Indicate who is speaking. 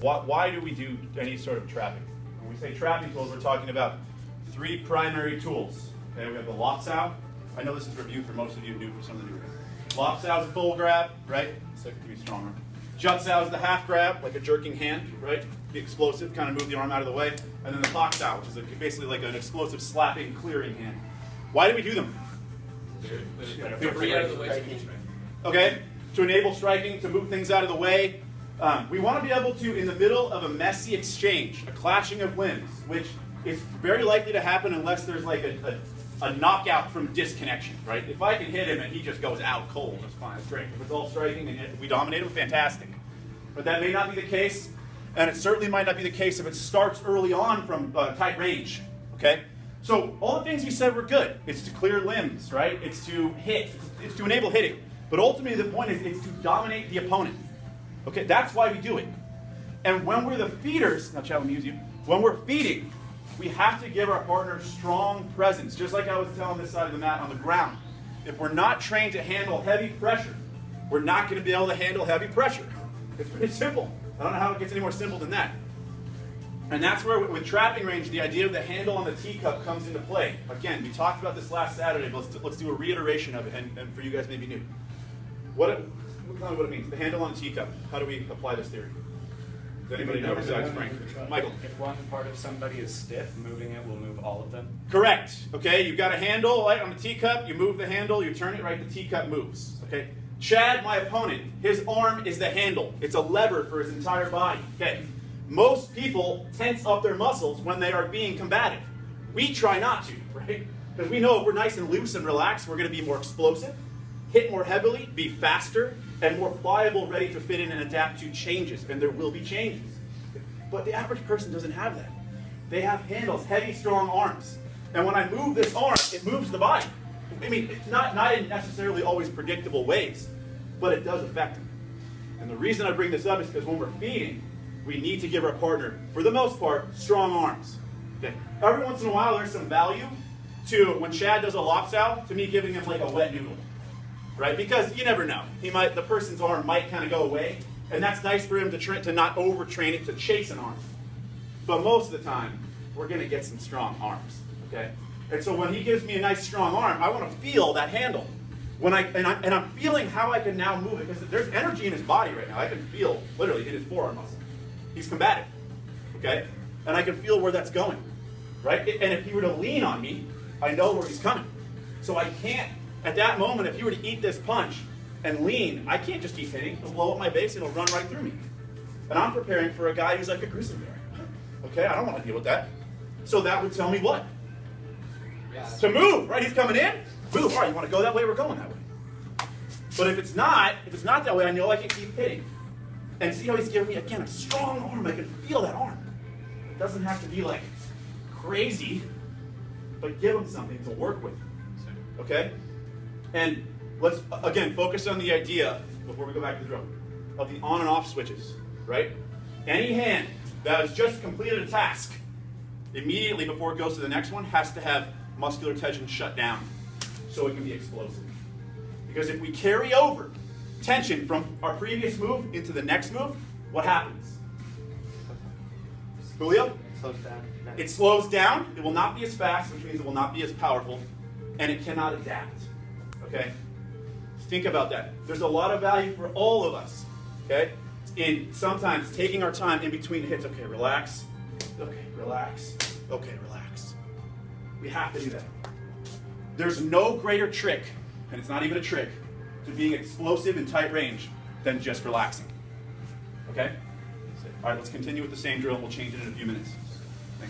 Speaker 1: Why do we do any sort of trapping? When we say trapping tools, we're talking about 3 primary tools. Okay, we have the lock sow. I know this is review for most of you, new for some of the new guys. Lock sow is a full grab, right? So it can be stronger. Jut sow is the half grab, like a jerking hand, right? The explosive, kind of move the arm out of the way. And then the pock sow, which is basically like an explosive slapping, clearing hand. Why do we do them? Okay, to enable striking, to move things out of the way. We want to be able to, in the middle of a messy exchange, a clashing of limbs, which is very likely to happen unless there's like a knockout from disconnection, right? If I can hit him and he just goes out cold, that's fine, that's great. If it's all striking and we dominate him, fantastic. But that may not be the case, and it certainly might not be the case if it starts early on from tight range, okay? So all the things we said were good. It's to clear limbs, right? It's to hit, it's to enable hitting. But ultimately the point is it's to dominate the opponent. Okay, that's why we do it. And when we're the feeders, now Chad, let me use you. When we're feeding, we have to give our partner strong presence, just like I was telling this side of the mat on the ground. If we're not trained to handle heavy pressure, we're not going to be able to handle heavy pressure. It's pretty simple. I don't know how it gets any more simple than that. And that's where, with trapping range, the idea of the handle on the teacup comes into play. Again, we talked about this last Saturday, but let's do a reiteration of it, and for you guys maybe new. Tell me what it means. The handle on the teacup. How do we apply this theory? Does anybody know besides Frank? Michael.
Speaker 2: If one part of somebody is stiff, moving it will move all of them.
Speaker 1: Correct. Okay, you've got a handle right on the teacup. You move the handle. You turn it right. The teacup moves. Okay. Chad, my opponent, his arm is the handle. It's a lever for his entire body. Okay. Most people tense up their muscles when they are being combative. We try not to, right? Because we know if we're nice and loose and relaxed, we're going to be more explosive, hit more heavily, be faster, and more pliable, ready to fit in and adapt to changes, and there will be changes. But the average person doesn't have that. They have handles, heavy, strong arms. And when I move this arm, it moves the body. I mean, it's not in necessarily always predictable ways, but it does affect them. And the reason I bring this up is because when we're feeding, we need to give our partner, for the most part, strong arms. Okay. Every once in a while, there's some value to, when Chad does a lock out, to me giving him like a wet noodle. Right? Because you never know. The person's arm might kind of go away, and that's nice for him to not overtrain it to chase an arm. But most of the time, we're going to get some strong arms. Okay? And so when he gives me a nice strong arm, I want to feel that handle. And I'm feeling how I can now move it, because there's energy in his body right now. I can feel literally in his forearm muscle. He's combative. Okay? And I can feel where that's going. Right? And if he were to lean on me, I know where he's coming. So I can't. At that moment, if you were to eat this punch and lean, I can't just keep hitting. It'll blow up my base and it'll run right through me. And I'm preparing for a guy who's like a grizzly bear. Okay, I don't want to deal with that. So that would tell me what? Yes. To move, right? He's coming in. Move. All right, you want to go that way? We're going that way. But if it's not that way, I know I can keep hitting. And see how he's giving me, again, a strong arm. I can feel that arm. It doesn't have to be like crazy, but give him something to work with. Okay? And let's, again, focus on the idea, before we go back to the drill, of the on and off switches, right? Any hand that has just completed a task, immediately before it goes to the next one, has to have muscular tension shut down so it can be explosive. Because if we carry over tension from our previous move into the next move, what happens? Julio?
Speaker 3: It slows down.
Speaker 1: It slows down. It will not be as fast, which means it will not be as powerful, and it cannot adapt. Okay? Think about that. There's a lot of value for all of us, okay? In sometimes taking our time in between hits. Okay, relax. Okay, relax. Okay, relax. We have to do that. There's no greater trick, and it's not even a trick, to being explosive in tight range than just relaxing. Okay? All right, let's continue with the same drill. We'll change it in a few minutes.